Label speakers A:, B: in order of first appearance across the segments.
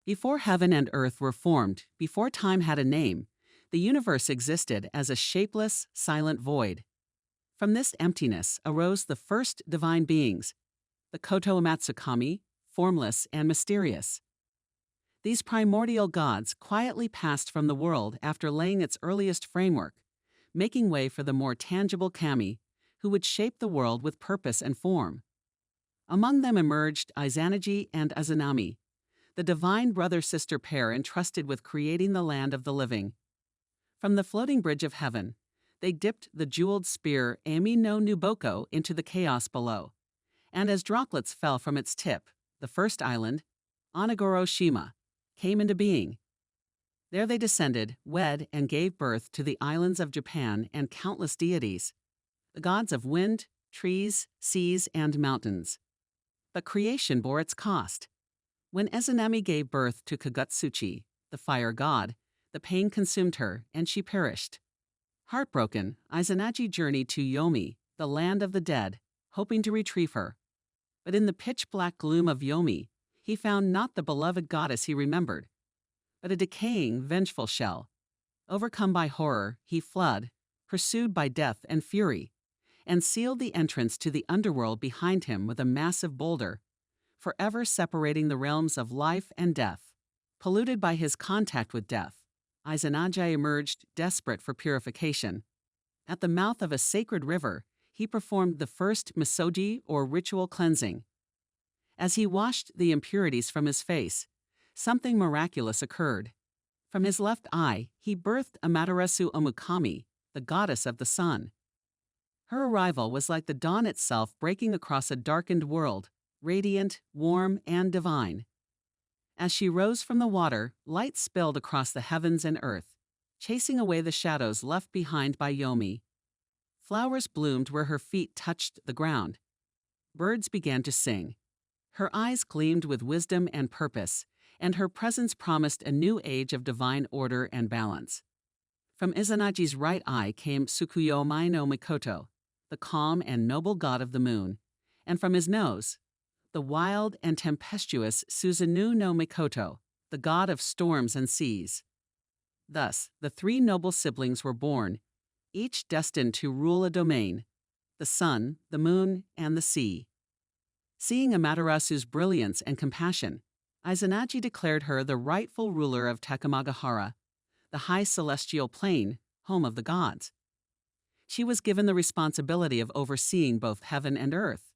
A: Before heaven and earth were formed, before time had a name, the universe existed as a shapeless, silent void. From this emptiness arose the first divine beings, the Koto Amatsukami, formless and mysterious. These primordial gods quietly passed from the world after laying its earliest framework, making way for the more tangible kami, who would shape the world with purpose and form. Among them emerged Izanagi and Izanami, the divine brother-sister pair entrusted with creating the land of the living. From the floating bridge of heaven, they dipped the jeweled spear Ame-no-Uzume-no-Mikoto into the chaos below, and as droplets fell from its tip, the first island, Onigoro-shima, came into being. There they descended, wed, and gave birth to the islands of Japan and countless deities, the gods of wind, trees, seas, and mountains. But creation bore its cost. When Izanami gave birth to Kagutsuchi, the fire god, the pain consumed her, and she perished. Heartbroken, Izanagi journeyed to Yomi, the land of the dead, hoping to retrieve her. But in the pitch-black gloom of Yomi, he found not the beloved goddess he remembered, but a decaying, vengeful shell. Overcome by horror, he fled, pursued by death and fury, and sealed the entrance to the underworld behind him with a massive boulder, forever separating the realms of life and death. Polluted by his contact with death, Izanagi emerged desperate for purification. At the mouth of a sacred river, he performed the first mythology or ritual cleansing. As he washed the impurities from his face, something miraculous occurred. From his left eye, he birthed Amaterasu Omukami, the goddess of the sun. Her arrival was like the dawn itself breaking across a darkened world, radiant, warm, and divine. As she rose from the water, light spilled across the heavens and earth, chasing away the shadows left behind by Yomi. Flowers bloomed where her feet touched the ground. Birds began to sing. Her eyes gleamed with wisdom and purpose, and her presence promised a new age of divine order and balance. From Izanagi's right eye came Tsukuyomi-no-Mikoto, the calm and noble god of the moon, and from his nose, the wild and tempestuous Susanoo-no-Mikoto, the god of storms and seas. Thus, the three noble siblings were born, each destined to rule a domain, the sun, the moon, and the sea. Seeing Amaterasu's brilliance and compassion, Izanagi declared her the rightful ruler of Takamagahara, the high celestial plane, home of the gods. She was given the responsibility of overseeing both heaven and earth,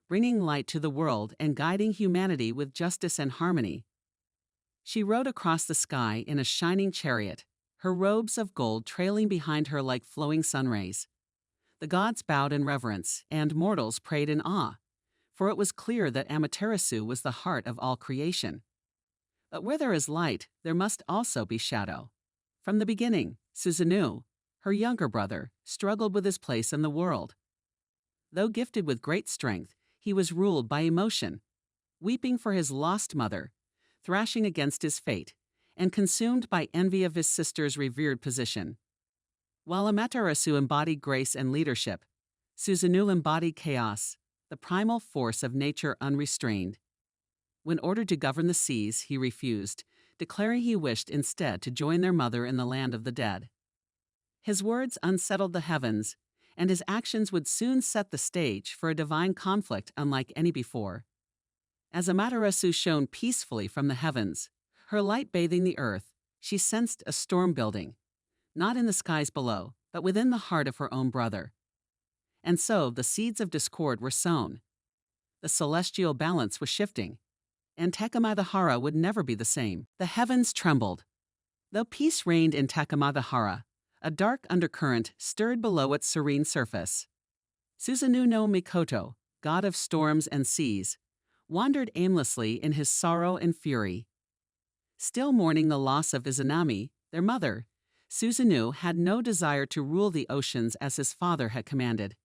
A: bringing light to the world and guiding humanity with justice and harmony. She rode across the sky in a shining chariot, her robes of gold trailing behind her like flowing sunrays. The gods bowed in reverence, and mortals prayed in awe, for it was clear that Amaterasu was the heart of all creation. But where there is light, there must also be shadow. From the beginning, Susanoo, her younger brother, struggled with his place in the world. Though gifted with great strength, he was ruled by emotion, weeping for his lost mother, thrashing against his fate, and consumed by envy of his sister's revered position. While Amaterasu embodied grace and leadership, Susanoo embodied chaos, the primal force of nature unrestrained. When ordered to govern the seas, he refused, declaring he wished instead to join their mother in the land of the dead. His words unsettled the heavens, and his actions would soon set the stage for a divine conflict unlike any before. As Amaterasu shone peacefully from the heavens, her light bathing the earth, she sensed a storm building, not in the skies below, but within the heart of her own brother. And so the seeds of discord were sown. The celestial balance was shifting, and Takamagahara would never be the same. The heavens trembled. Though peace reigned in Takamagahara, a dark undercurrent stirred below its serene surface. Susanoo-no-Mikoto, god of storms and seas, wandered aimlessly in his sorrow and fury. Still mourning the loss of Izanami, their mother, Susanoo had no desire to rule the oceans as his father had commanded.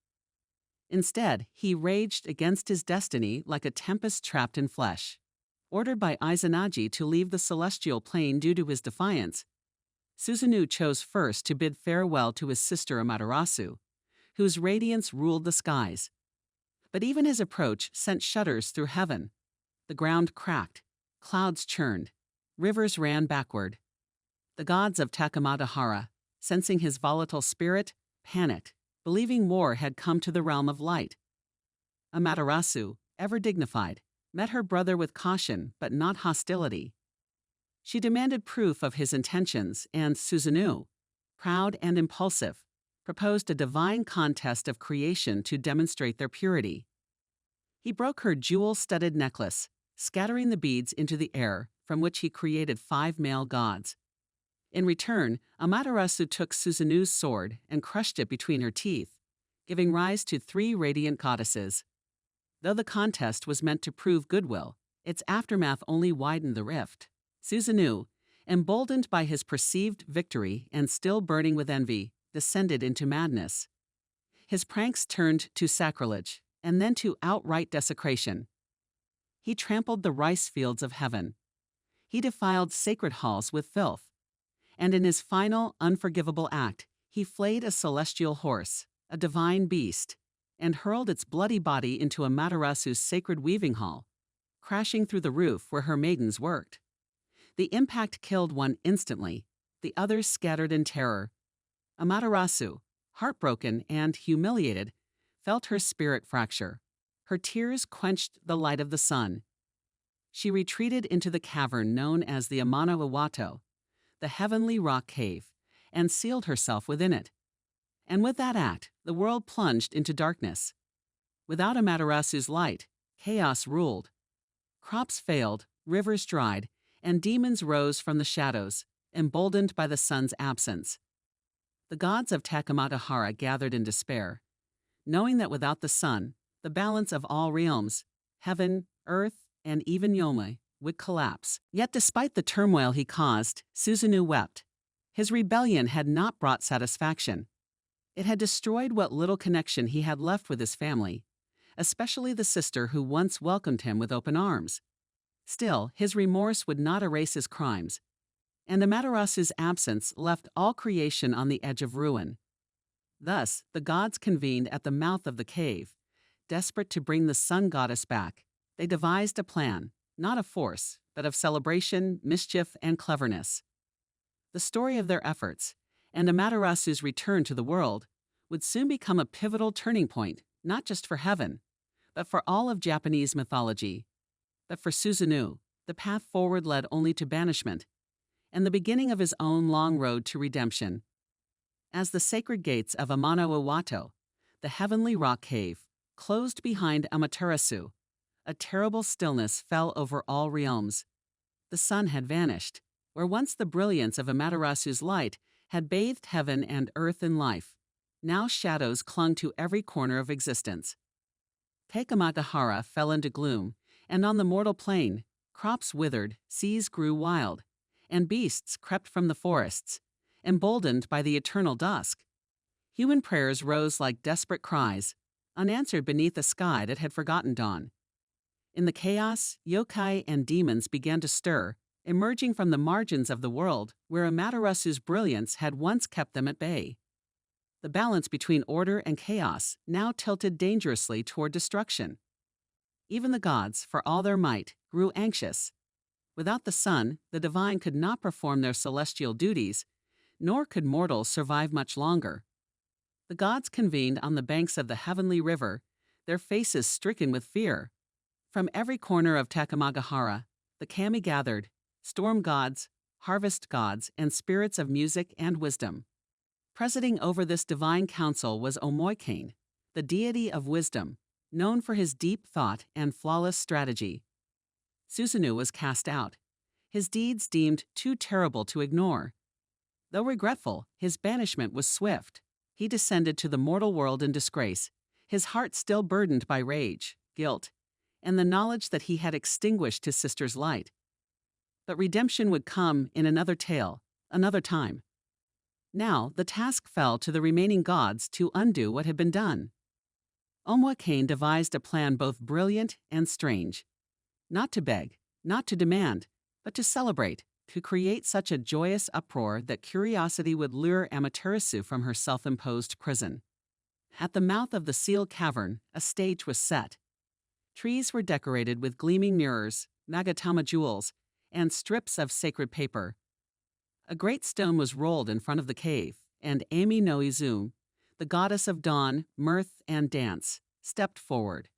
A: Instead, he raged against his destiny like a tempest trapped in flesh. Ordered by Izanagi to leave the celestial plane due to his defiance, Susanoo chose first to bid farewell to his sister Amaterasu, whose radiance ruled the skies. But even his approach sent shudders through heaven. The ground cracked, clouds churned, rivers ran backward. The gods of Takamata-hara, sensing his volatile spirit, panicked, believing war had come to the realm of light. Amaterasu, ever dignified, met her brother with caution but not hostility. She demanded proof of his intentions, and Susanoo, proud and impulsive, proposed a divine contest of creation to demonstrate their purity. He broke her jewel-studded necklace, scattering the beads into the air, from which he created 5 male gods. In return, Amaterasu took Susanoo's sword and crushed it between her teeth, giving rise to 3 radiant goddesses. Though the contest was meant to prove goodwill, its aftermath only widened the rift. Susanoo, emboldened by his perceived victory and still burning with envy, descended into madness. His pranks turned to sacrilege, and then to outright desecration. He trampled the rice fields of heaven. He defiled sacred halls with filth. And in his final, unforgivable act, he flayed a celestial horse, a divine beast, and hurled its bloody body into Amaterasu's sacred weaving hall, crashing through the roof where her maidens worked. The impact killed one instantly, the others scattered in terror. Amaterasu, heartbroken and humiliated, felt her spirit fracture. Her tears quenched the light of the sun. She retreated into the cavern known as the Ame-no-Uzume-no-Mikoto, the heavenly rock cave, and sealed herself within it. And with that act, the world plunged into darkness. Without Amaterasu's light, chaos ruled. Crops failed, rivers dried, and demons rose from the shadows, emboldened by the sun's absence. The gods of Takamata-hara gathered in despair, knowing that without the sun, the balance of all realms, heaven, earth, and even Yome, would collapse. Yet despite the turmoil he caused, Susanoo wept. His rebellion had not brought satisfaction. It had destroyed what little connection he had left with his family, especially the sister who once welcomed him with open arms. Still, his remorse would not erase his crimes, and Amaterasu's absence left all creation on the edge of ruin. Thus, the gods convened at the mouth of the cave. Desperate to bring the sun goddess back, they devised a plan, not of force, but of celebration, mischief, and cleverness. The story of their efforts, and Amaterasu's return to the world, would soon become a pivotal turning point, not just for heaven, but for all of Japanese mythology. But for Susanoo, the path forward led only to banishment, and the beginning of his own long road to redemption. As the sacred gates of Ame-no-Uzume-no, the heavenly rock cave, closed behind Amaterasu, a terrible stillness fell over all realms. The sun had vanished, where once the brilliance of Amaterasu's light had bathed heaven and earth in life. Now shadows clung to every corner of existence. Takamata-hara fell into gloom, and on the mortal plane, crops withered, seas grew wild, and beasts crept from the forests, emboldened by the eternal dusk. Human prayers rose like desperate cries, unanswered beneath a sky that had forgotten dawn. In the chaos, yokai and demons began to stir, emerging from the margins of the world where Amaterasu's brilliance had once kept them at bay. The balance between order and chaos now tilted dangerously toward destruction. Even the gods, for all their might, grew anxious. Without the sun, the divine could not perform their celestial duties, nor could mortals survive much longer. The gods convened on the banks of the heavenly river, their faces stricken with fear. From every corner of Takamata-hara, the kami gathered, storm gods, harvest gods, and spirits of music and wisdom. Presiding over this divine council was Omoikane, the deity of wisdom, known for his deep thought and flawless strategy. Susanoo was cast out, his deeds deemed too terrible to ignore. Though regretful, his banishment was swift. He descended to the mortal world in disgrace, his heart still burdened by rage, guilt, and the knowledge that he had extinguished his sister's light. But redemption would come in another tale, another time. Now, the task fell to the remaining gods to undo what had been done. Omoikane devised a plan both brilliant and strange. Not to beg, not to demand, but to celebrate, to create such a joyous uproar that curiosity would lure Amaterasu from her self-imposed prison. At the mouth of the sealed cavern, a stage was set. Trees were decorated with gleaming mirrors, Nagatama jewels, and strips of sacred paper. A great stone was rolled in front of the cave, and Ame-no-Uzume, the goddess of dawn, mirth, and dance, stepped forward.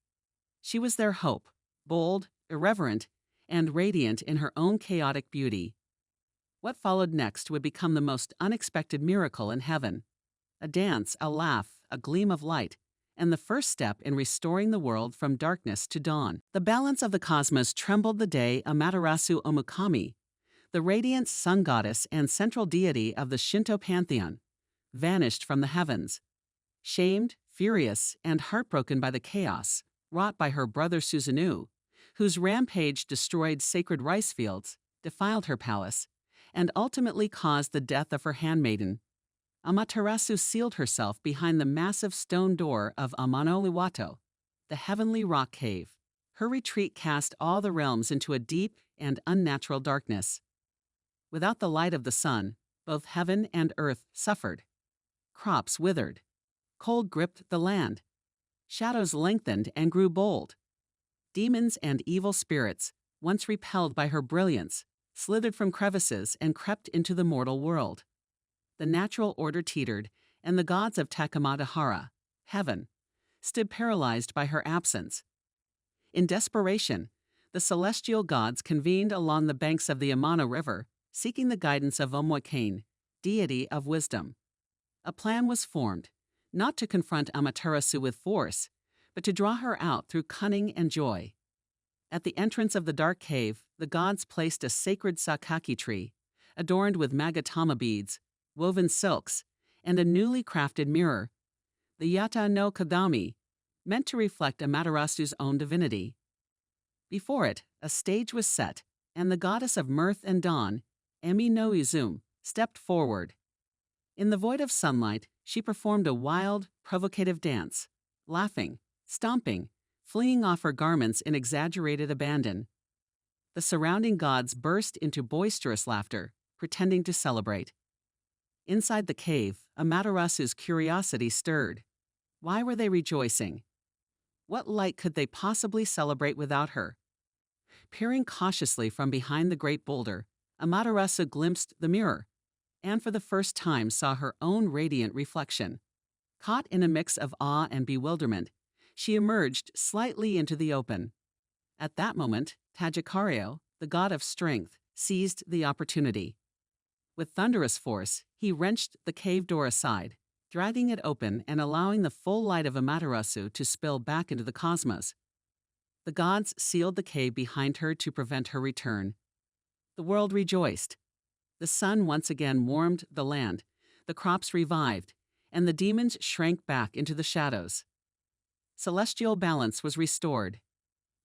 A: She was their hope, bold, irreverent, and radiant in her own chaotic beauty. What followed next would become the most unexpected miracle in heaven. A dance, a laugh, a gleam of light, and the first step in restoring the world from darkness to dawn. The balance of the cosmos trembled the day Amaterasu Omukami, the radiant sun goddess and central deity of the Shinto pantheon, vanished from the heavens. Shamed, furious, and heartbroken by the chaos wrought by her brother Susanoo, whose rampage destroyed sacred rice fields, defiled her palace, and ultimately caused the death of her handmaiden, Amaterasu sealed herself behind the massive stone door of Ame-no-Uzume-no-Mikoto, the heavenly rock cave. Her retreat cast all the realms into a deep and unnatural darkness. Without the light of the sun, both heaven and earth suffered. Crops withered. Cold gripped the land. Shadows lengthened and grew bold. Demons and evil spirits, once repelled by her brilliance, slithered from crevices and crept into the mortal world. The natural order teetered, and the gods of Takamata-hara, heaven, stood paralyzed by her absence. In desperation, the celestial gods convened along the banks of the Amano River, seeking the guidance of Omwakane, deity of wisdom. A plan was formed, not to confront Amaterasu with force, but to draw her out through cunning and joy. At the entrance of the dark cave, the gods placed a sacred sakaki tree, adorned with magatama beads, woven silks, and a newly crafted mirror, the Yata no Kagami, meant to reflect Amaterasu's own divinity. Before it, a stage was set, and the goddess of mirth and dawn, Ame-no-Uzume, stepped forward. In the void of sunlight, she performed a wild, provocative dance, laughing, stomping, fleeing off her garments in exaggerated abandon. The surrounding gods burst into boisterous laughter, pretending to celebrate. Inside the cave, Amaterasu's curiosity stirred. Why were they rejoicing? What light could they possibly celebrate without her? Peering cautiously from behind the great boulder, Amaterasu glimpsed the mirror, and for the first time saw her own radiant reflection. Caught in a mix of awe and bewilderment, she emerged slightly into the open. At that moment, Tajikarao, the god of strength, seized the opportunity. With thunderous force, he wrenched the cave door aside, dragging it open and allowing the full light of Amaterasu to spill back into the cosmos. The gods sealed the cave behind her to prevent her return. The world rejoiced. The sun once again warmed the land, the crops revived, and the demons shrank back into the shadows. Celestial balance was restored.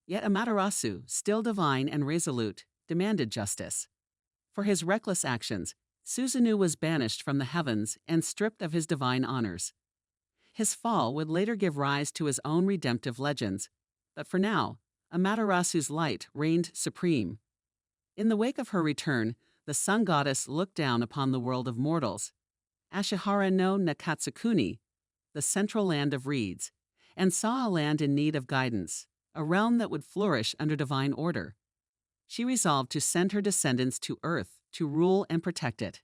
A: Yet Amaterasu, still divine and resolute, demanded justice. For his reckless actions, Susanoo was banished from the heavens and stripped of his divine honors. His fall would later give rise to his own redemptive legends, but for now, Amaterasu's light reigned supreme. In the wake of her return, the sun goddess looked down upon the world of mortals, Ashihara no Nakatsukuni, the central land of reeds, and saw a land in need of guidance, a realm that would flourish under divine order. She resolved to send her descendants to Earth to rule and protect it.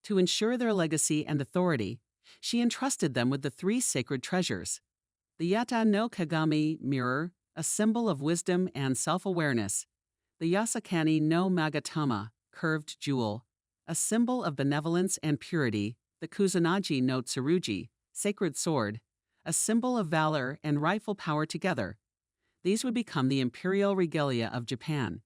A: To ensure their legacy and authority, she entrusted them with the three sacred treasures: the Yata no Kagami mirror, a symbol of wisdom and self-awareness; the Yasakani no Magatama, curved jewel, a symbol of benevolence and purity; the Kusanagi no Tsurugi, sacred sword, a symbol of valor and rightful power together. These would become the imperial regalia of Japan.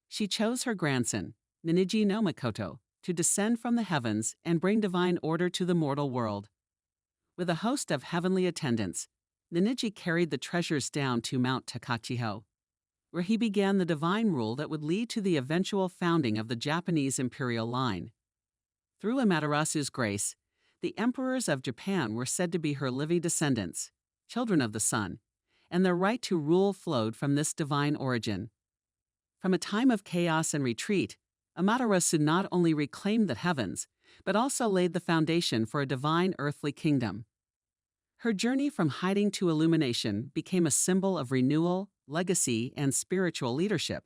A: She chose her grandson, Ninigi-no-Mikoto, to descend from the heavens and bring divine order to the mortal world. With a host of heavenly attendants, Ninigi carried the treasures down to Mount Takachiho, where he began the divine rule that would lead to the eventual founding of the Japanese imperial line. Through Amaterasu's grace, the emperors of Japan were said to be her living descendants, children of the sun, and their right to rule flowed from this divine origin. From a time of chaos and retreat, Amaterasu not only reclaimed the heavens, but also laid the foundation for a divine earthly kingdom. Her journey from hiding to illumination became a symbol of renewal, legacy, and spiritual leadership.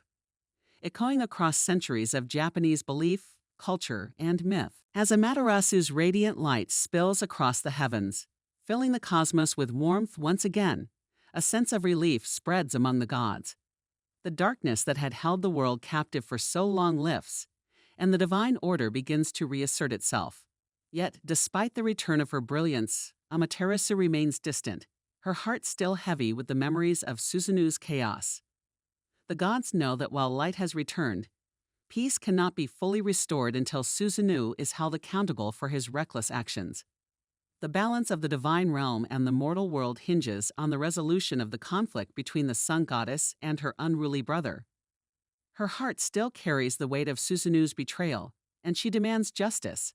A: echoing across centuries of Japanese belief, culture, and myth. As Amaterasu's radiant light spills across the heavens, filling the cosmos with warmth once again, a sense of relief spreads among the gods. The darkness that had held the world captive for so long lifts, and the divine order begins to reassert itself. Yet, despite the return of her brilliance, Amaterasu remains distant, her heart still heavy with the memories of Susanoo's chaos. The gods know that while light has returned, peace cannot be fully restored until Susanoo is held accountable for his reckless actions. The balance of the divine realm and the mortal world hinges on the resolution of the conflict between the sun goddess and her unruly brother. Her heart still carries the weight of Susanoo's betrayal, and she demands justice.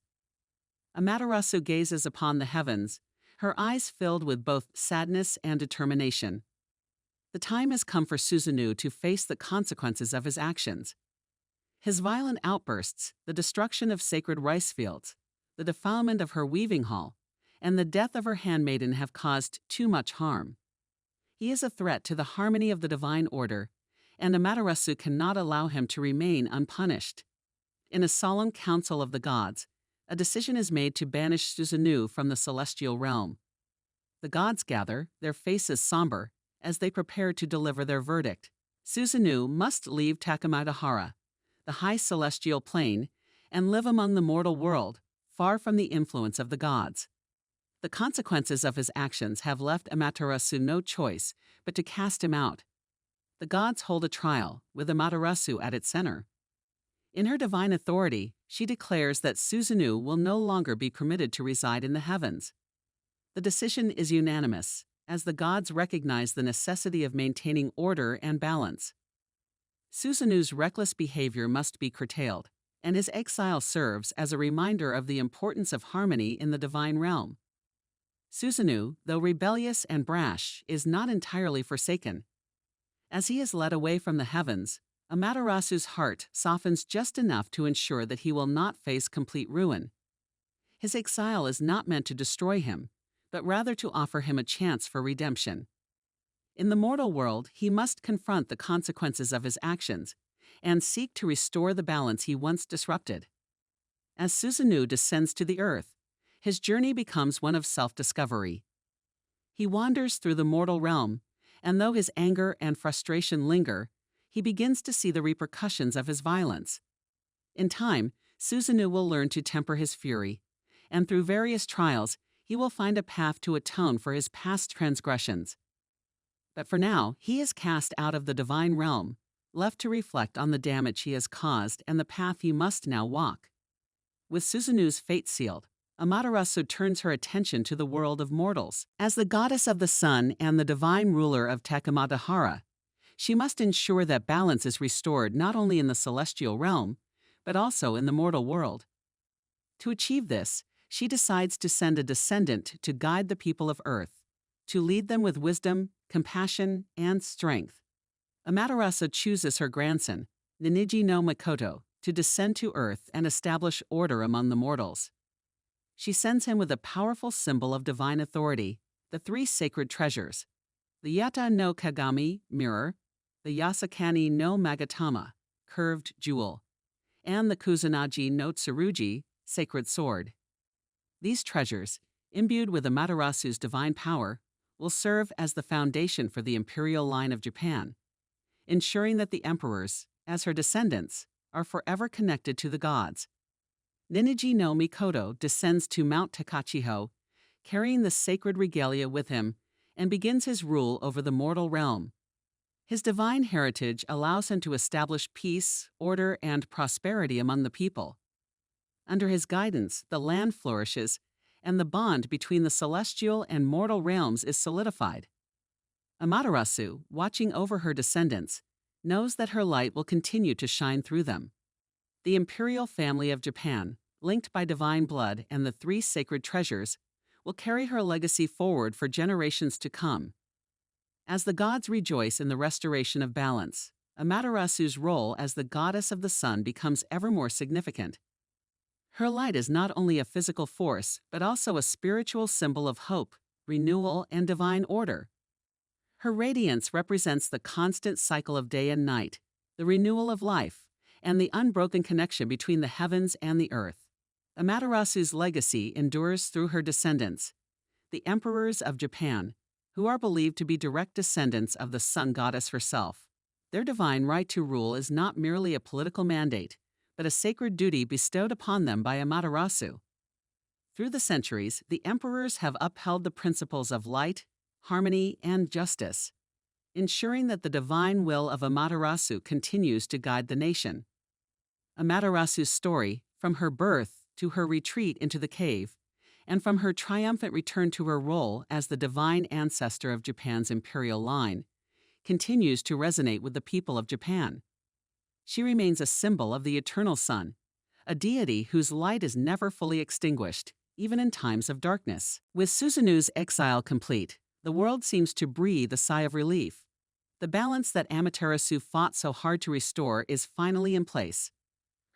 A: Amaterasu gazes upon the heavens, her eyes filled with both sadness and determination. The time has come for Susanoo to face the consequences of his actions. His violent outbursts, the destruction of sacred rice fields, the defilement of her weaving hall, and the death of her handmaiden have caused too much harm. He is a threat to the harmony of the divine order, and Amaterasu cannot allow him to remain unpunished. In a solemn council of the gods, a decision is made to banish Susanoo from the celestial realm. The gods gather, their faces somber, as they prepare to deliver their verdict. Susanoo must leave Takamata-hara, the high celestial plane, and live among the mortal world, far from the influence of the gods. The consequences of his actions have left Amaterasu no choice but to cast him out. The gods hold a trial, with Amaterasu at its center. In her divine authority, she declares that Susanoo will no longer be permitted to reside in the heavens. The decision is unanimous, as the gods recognize the necessity of maintaining order and balance. Susanoo's reckless behavior must be curtailed, and his exile serves as a reminder of the importance of harmony in the divine realm. Susanoo, though rebellious and brash, is not entirely forsaken. As he is led away from the heavens, Amaterasu's heart softens just enough to ensure that he will not face complete ruin. His exile is not meant to destroy him, but rather to offer him a chance for redemption. In the mortal world, he must confront the consequences of his actions and seek to restore the balance he once disrupted. As Susanoo descends to the earth, his journey becomes one of self-discovery. He wanders through the mortal realm, and though his anger and frustration linger, he begins to see the repercussions of his violence. In time, Susanoo will learn to temper his fury, and through various trials, he will find a path to atone for his past transgressions. But for now, he is cast out of the divine realm, left to reflect on the damage he has caused and the path he must now walk. With Susanoo's fate sealed, Amaterasu turns her attention to the world of mortals. As the goddess of the sun and the divine ruler of Takamata-hara, she must ensure that balance is restored not only in the celestial realm, but also in the mortal world. To achieve this, she decides to send a descendant to guide the people of Earth, to lead them with wisdom, compassion, and strength. Amaterasu chooses her grandson, Ninigi-no-Mikoto, to descend to Earth and establish order among the mortals. She sends him with a powerful symbol of divine authority, the three sacred treasures: the Yata no Kagami, mirror, the Yasakani no Magatama, curved jewel, and the Kusanagi no Tsurugi, sacred sword. These treasures, imbued with Amaterasu's divine power, will serve as the foundation for the imperial line of Japan, ensuring that the emperors, as her descendants, are forever connected to the gods. Ninigi-no-Mikoto descends to Mount Takachiho, carrying the sacred regalia with him, and begins his rule over the mortal realm. His divine heritage allows him to establish peace, order, and prosperity among the people. Under his guidance, the land flourishes, and the bond between the celestial and mortal realms is solidified. Amaterasu, watching over her descendants, knows that her light will continue to shine through them. The imperial family of Japan, linked by divine blood and the three sacred treasures, will carry her legacy forward for generations to come. As the gods rejoice in the restoration of balance, Amaterasu's role as the goddess of the sun becomes ever more significant. Her light is not only a physical force, but also a spiritual symbol of hope, renewal, and divine order. Her radiance represents the constant cycle of day and night, the renewal of life, and the unbroken connection between the heavens and the earth. Amaterasu's legacy endures through her descendants, the emperors of Japan, who are believed to be direct descendants of the sun goddess herself. Their divine right to rule is not merely a political mandate, but a sacred duty bestowed upon them by Amaterasu. Through the centuries, the emperors have upheld the principles of light, harmony, and justice, ensuring that the divine will of Amaterasu continues to guide the nation. Amaterasu's story, from her birth to her retreat into the cave, and from her triumphant return to her role as the divine ancestor of Japan's imperial line, continues to resonate with the people of Japan. She remains a symbol of the eternal sun, a deity whose light is never fully extinguished, even in times of darkness. With Susanoo's exile complete, the world seems to breathe a sigh of relief. The balance that Amaterasu fought so hard to restore is finally in place.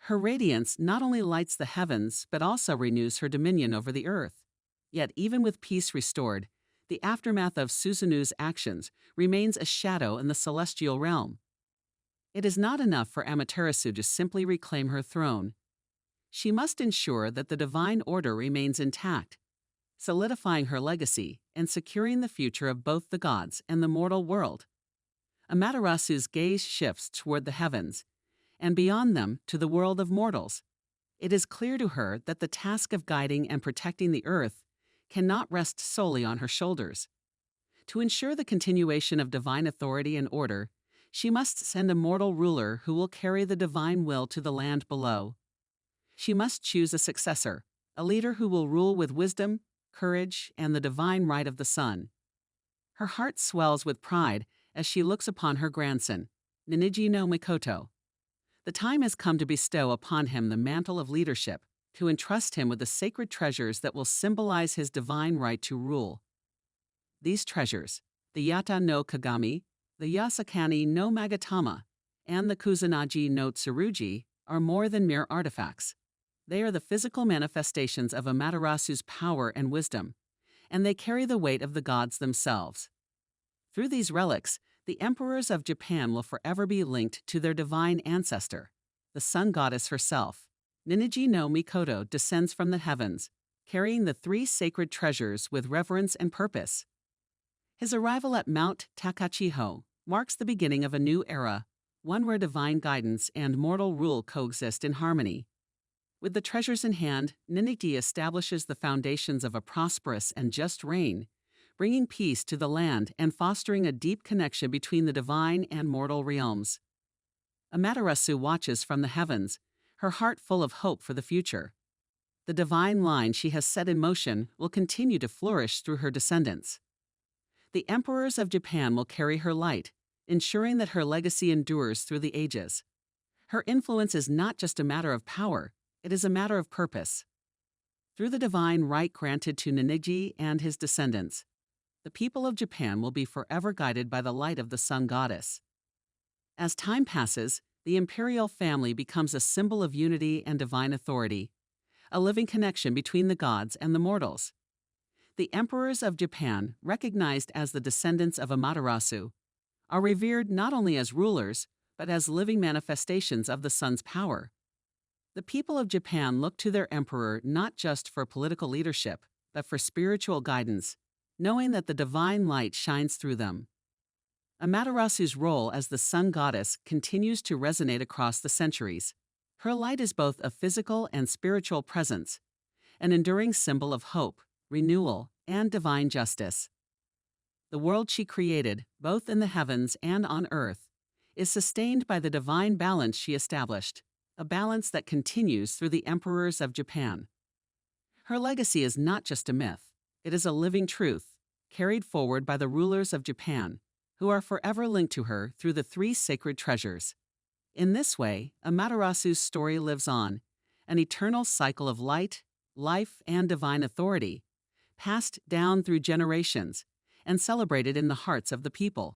A: Her radiance not only lights the heavens, but also renews her dominion over the earth. Yet even with peace restored, the aftermath of Susanoo's actions remains a shadow in the celestial realm. It is not enough for Amaterasu to simply reclaim her throne. She must ensure that the divine order remains intact, solidifying her legacy and securing the future of both the gods and the mortal world. Amaterasu's gaze shifts toward the heavens, and beyond them to the world of mortals. It is clear to her that the task of guiding and protecting the earth cannot rest solely on her shoulders. To ensure the continuation of divine authority and order, she must send a mortal ruler who will carry the divine will to the land below. She must choose a successor, a leader who will rule with wisdom, courage, and the divine right of the sun. Her heart swells with pride as she looks upon her grandson, Ninigi-no-Mikoto. The time has come to bestow upon him the mantle of leadership, to entrust him with the sacred treasures that will symbolize his divine right to rule. These treasures, the Yata no Kagami, the Yasakani no Magatama, and the Kusanagi no Tsurugi, are more than mere artifacts. They are the physical manifestations of Amaterasu's power and wisdom, and they carry the weight of the gods themselves. Through these relics, the emperors of Japan will forever be linked to their divine ancestor, the sun goddess herself. Ninigi-no-Mikoto descends from the heavens, carrying the three sacred treasures with reverence and purpose. His arrival at Mount Takachiho marks the beginning of a new era, one where divine guidance and mortal rule coexist in harmony. With the treasures in hand, Ninigi establishes the foundations of a prosperous and just reign, bringing peace to the land and fostering a deep connection between the divine and mortal realms. Amaterasu watches from the heavens, her heart full of hope for the future. The divine line she has set in motion will continue to flourish through her descendants. The emperors of Japan will carry her light, ensuring that her legacy endures through the ages. Her influence is not just a matter of power, it is a matter of purpose. Through the divine right granted to Ninigi and his descendants, the people of Japan will be forever guided by the light of the sun goddess. As time passes, the imperial family becomes a symbol of unity and divine authority, a living connection between the gods and the mortals. The emperors of Japan, recognized as the descendants of Amaterasu, are revered not only as rulers, but as living manifestations of the sun's power. The people of Japan look to their emperor not just for political leadership, but for spiritual guidance, knowing that the divine light shines through them. Amaterasu's role as the sun goddess continues to resonate across the centuries. Her light is both a physical and spiritual presence, an enduring symbol of hope, renewal, and divine justice. The world she created, both in the heavens and on earth, is sustained by the divine balance she established, a balance that continues through the emperors of Japan. Her legacy is not just a myth, it is a living truth, carried forward by the rulers of Japan, who are forever linked to her through the three sacred treasures. In this way, Amaterasu's story lives on, an eternal cycle of light, life, and divine authority, passed down through generations and celebrated in the hearts of the people.